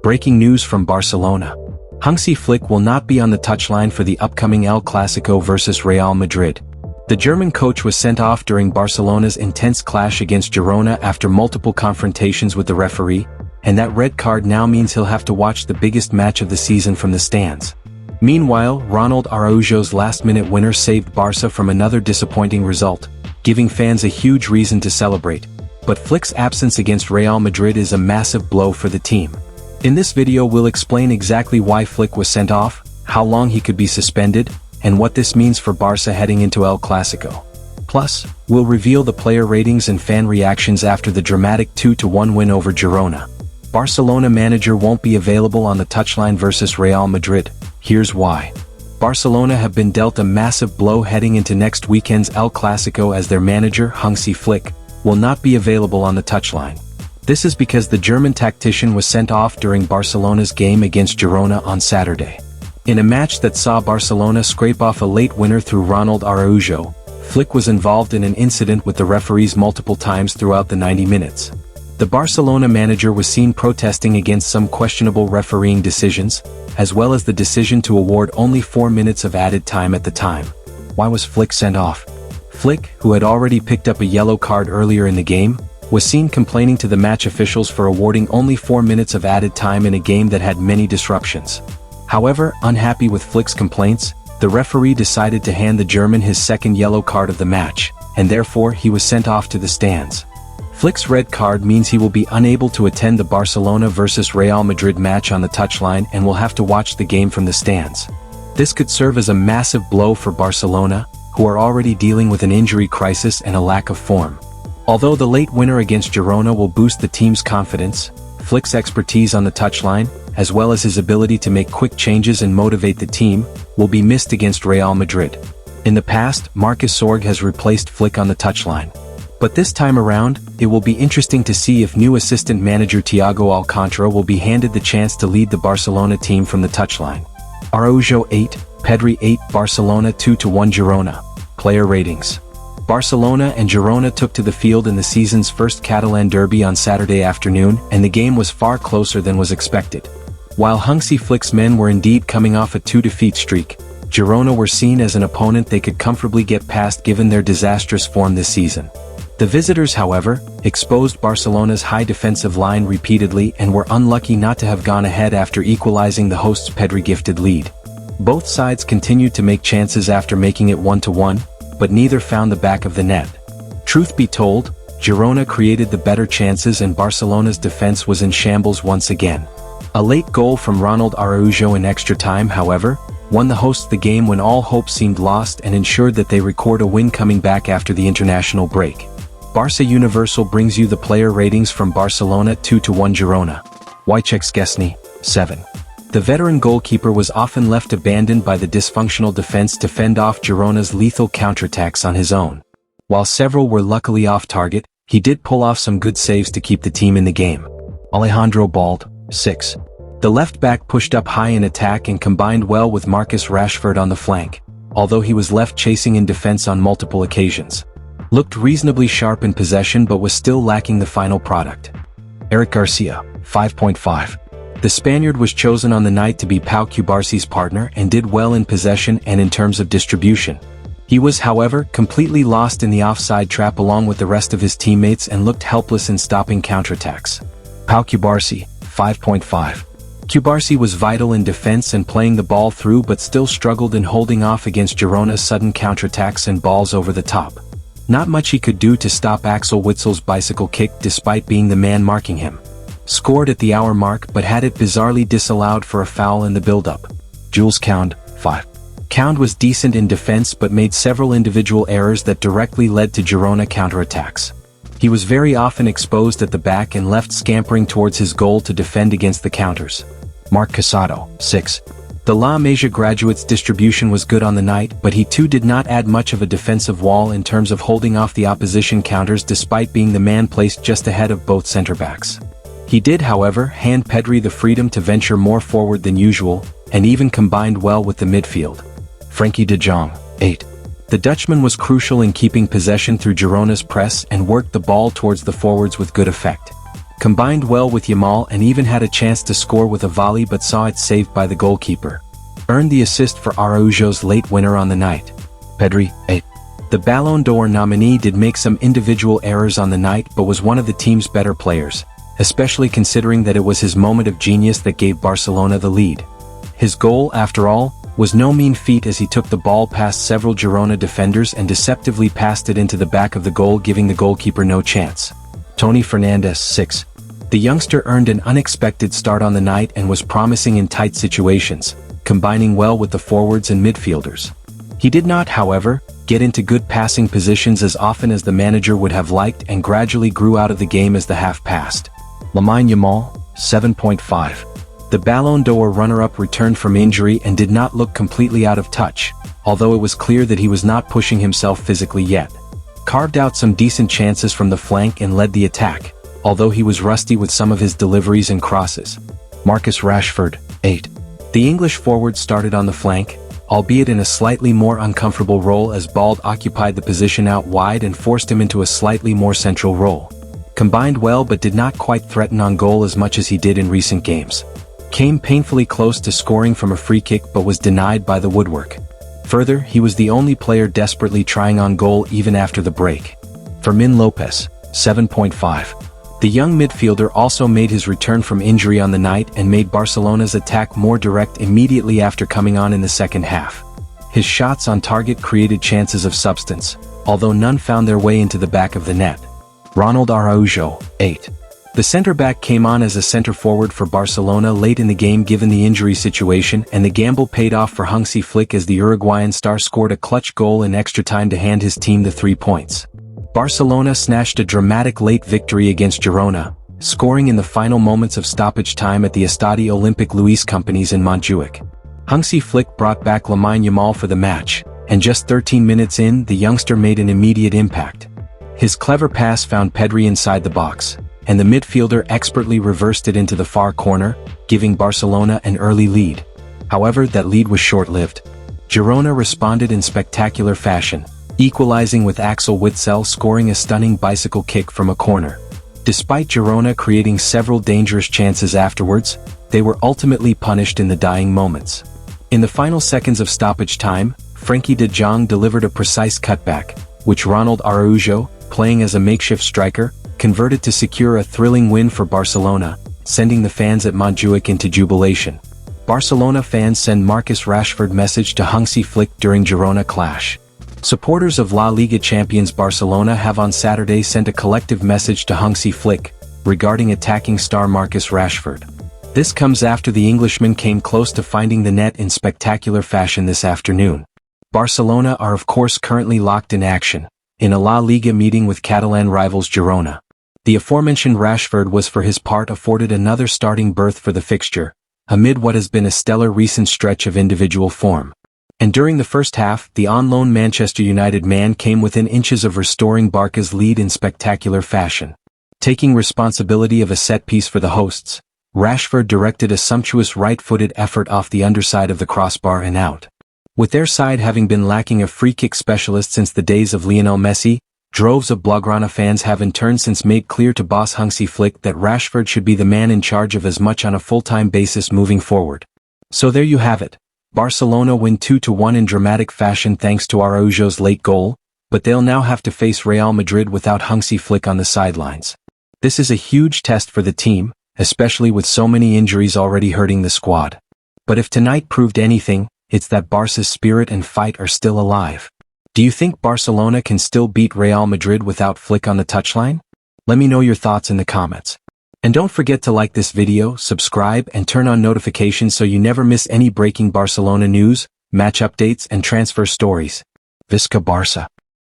Breaking news from Barcelona. Hansi Flick will not be on the touchline for the upcoming El Clásico versus Real Madrid. The German coach was sent off during Barcelona's intense clash against Girona after multiple confrontations with the referee, and that red card now means he'll have to watch the biggest match of the season from the stands. Meanwhile, Ronald Araujo's last-minute winner saved Barça from another disappointing result, giving fans a huge reason to celebrate. But Flick's absence against Real Madrid is a massive blow for the team. In this video we'll explain exactly why Flick was sent off, how long he could be suspended, and what this means for Barça heading into El Clásico. Plus, we'll reveal the player ratings and fan reactions after the dramatic 2-1 win over Girona. Barcelona manager won't be available on the touchline versus Real Madrid. Here's why. Barcelona have been dealt a massive blow heading into next weekend's El Clásico as their manager, Hansi Flick, will not be available on the touchline. This is because the German tactician was sent off during Barcelona's game against Girona on Saturday. In a match that saw Barcelona scrape off a late winner through Ronald Araujo, Flick was involved in an incident with the referees multiple times throughout the 90 minutes. The Barcelona manager was seen protesting against some questionable refereeing decisions, as well as the decision to award only 4 minutes of added time at the time. Why was Flick sent off? Flick, who had already picked up a yellow card earlier in the game, was seen complaining to the match officials for awarding only 4 minutes of added time in a game that had many disruptions. However, unhappy with Flick's complaints, the referee decided to hand the German his second yellow card of the match, and therefore he was sent off to the stands. Flick's red card means he will be unable to attend the Barcelona vs Real Madrid match on the touchline and will have to watch the game from the stands. This could serve as a massive blow for Barcelona, who are already dealing with an injury crisis and a lack of form. Although the late winner against Girona will boost the team's confidence, Flick's expertise on the touchline, as well as his ability to make quick changes and motivate the team, will be missed against Real Madrid. In the past, Marcus Rashford has replaced Flick on the touchline. But this time around, it will be interesting to see if new assistant manager Thiago Alcantara will be handed the chance to lead the Barcelona team from the touchline. Araujo 8, Pedri 8, Barcelona 2-1 Girona. Player ratings. Barcelona and Girona took to the field in the season's first Catalan derby on Saturday afternoon, and the game was far closer than was expected. While Hansi Flick's men were indeed coming off a 2-defeat streak, Girona were seen as an opponent they could comfortably get past given their disastrous form this season. The visitors, however, exposed Barcelona's high defensive line repeatedly and were unlucky not to have gone ahead after equalizing the hosts' Pedri-gifted lead. Both sides continued to make chances after making it 1-1, but neither found the back of the net. Truth be told, Girona created the better chances and Barcelona's defense was in shambles once again. A late goal from Ronald Araujo in extra time, however, won the hosts the game when all hope seemed lost and ensured that they record a win coming back after the international break. Barça Universal brings you the player ratings from Barcelona 2-1 Girona. Wojciech Szczesny, 7. The veteran goalkeeper was often left abandoned by the dysfunctional defense to fend off Girona's lethal counterattacks on his own. While several were luckily off target, he did pull off some good saves to keep the team in the game. Alejandro Bald, 6. The left-back pushed up high in attack and combined well with Marcus Rashford on the flank, although he was left chasing in defense on multiple occasions. Looked reasonably sharp in possession but was still lacking the final product. Eric Garcia, 5.5. The Spaniard was chosen on the night to be Pau Cubarsi's partner and did well in possession and in terms of distribution. He was, however, completely lost in the offside trap along with the rest of his teammates and looked helpless in stopping counterattacks. Pau Cubarsi, 5.5. Cubarsi was vital in defense and playing the ball through but still struggled in holding off against Girona's sudden counterattacks and balls over the top. Not much he could do to stop Axel Witsel's bicycle kick despite being the man marking him. Scored at the hour mark but had it bizarrely disallowed for a foul in the build-up. Jules Kound, 5. Kound was decent in defense but made several individual errors that directly led to Girona counterattacks. He was very often exposed at the back and left scampering towards his goal to defend against the counters. Marc Casado, 6. The La Masia graduate's distribution was good on the night, but he too did not add much of a defensive wall in terms of holding off the opposition counters despite being the man placed just ahead of both center-backs. He did, however, hand Pedri the freedom to venture more forward than usual, and even combined well with the midfield. Frenkie de Jong, 8. The Dutchman was crucial in keeping possession through Girona's press and worked the ball towards the forwards with good effect. Combined well with Yamal and even had a chance to score with a volley but saw it saved by the goalkeeper. Earned the assist for Araujo's late winner on the night. Pedri, 8. The Ballon d'Or nominee did make some individual errors on the night but was one of the team's better players, especially considering that it was his moment of genius that gave Barcelona the lead. His goal, after all, was no mean feat as he took the ball past several Girona defenders and deceptively passed it into the back of the goal, giving the goalkeeper no chance. Tony Fernandes, 6. The youngster earned an unexpected start on the night and was promising in tight situations, combining well with the forwards and midfielders. He did not, however, get into good passing positions as often as the manager would have liked and gradually grew out of the game as the half passed. Lamine Yamal, 7.5. The Ballon d'Or runner-up returned from injury and did not look completely out of touch, although it was clear that he was not pushing himself physically yet. Carved out some decent chances from the flank and led the attack, although he was rusty with some of his deliveries and crosses. Marcus Rashford, 8. The English forward started on the flank, albeit in a slightly more uncomfortable role as Bald occupied the position out wide and forced him into a slightly more central role. Combined well but did not quite threaten on goal as much as he did in recent games. Came painfully close to scoring from a free kick but was denied by the woodwork. Further, he was the only player desperately trying on goal even after the break. Fermin Lopez, 7.5. The young midfielder also made his return from injury on the night and made Barcelona's attack more direct immediately after coming on in the second half. His shots on target created chances of substance, although none found their way into the back of the net. Ronald Araujo, 8. The centre-back came on as a centre-forward for Barcelona late in the game given the injury situation, and the gamble paid off for Hansi Flick as the Uruguayan star scored a clutch goal in extra time to hand his team the 3 points. Barcelona snatched a dramatic late victory against Girona, scoring in the final moments of stoppage time at the Estadi Olympic Luis Companys in Montjuic. Hansi Flick brought back Lamine Yamal for the match, and just 13 minutes in, the youngster made an immediate impact. His clever pass found Pedri inside the box, and the midfielder expertly reversed it into the far corner, giving Barcelona an early lead. However, that lead was short-lived. Girona responded in spectacular fashion, equalizing with Axel Witsel scoring a stunning bicycle kick from a corner. Despite Girona creating several dangerous chances afterwards, they were ultimately punished in the dying moments. In the final seconds of stoppage time, Frenkie de Jong delivered a precise cutback, which Ronald Araujo, playing as a makeshift striker, converted to secure a thrilling win for Barcelona, sending the fans at Montjuic into jubilation. Barcelona fans send Marcus Rashford message to Hansi Flick during Girona clash. Supporters of La Liga champions Barcelona have on Saturday sent a collective message to Hansi Flick regarding attacking star Marcus Rashford. This comes after the Englishman came close to finding the net in spectacular fashion this afternoon. Barcelona are of course currently locked in action, in a La Liga meeting with Catalan rivals Girona. The aforementioned Rashford was for his part afforded another starting berth for the fixture, amid what has been a stellar recent stretch of individual form. And during the first half, the on-loan Manchester United man came within inches of restoring Barca's lead in spectacular fashion. Taking responsibility of a set-piece for the hosts, Rashford directed a sumptuous right-footed effort off the underside of the crossbar and out. With their side having been lacking a free-kick specialist since the days of Lionel Messi, droves of Blaugrana fans have in turn since made clear to boss Hansi Flick that Rashford should be the man in charge of as much on a full-time basis moving forward. So there you have it. Barcelona win 2-1 in dramatic fashion thanks to Araujo's late goal, but they'll now have to face Real Madrid without Hansi Flick on the sidelines. This is a huge test for the team, especially with so many injuries already hurting the squad. But if tonight proved anything, it's that Barca's spirit and fight are still alive. Do you think Barcelona can still beat Real Madrid without Flick on the touchline? Let me know your thoughts in the comments. And don't forget to like this video, subscribe and turn on notifications so you never miss any breaking Barcelona news, match updates and transfer stories. Visca Barça.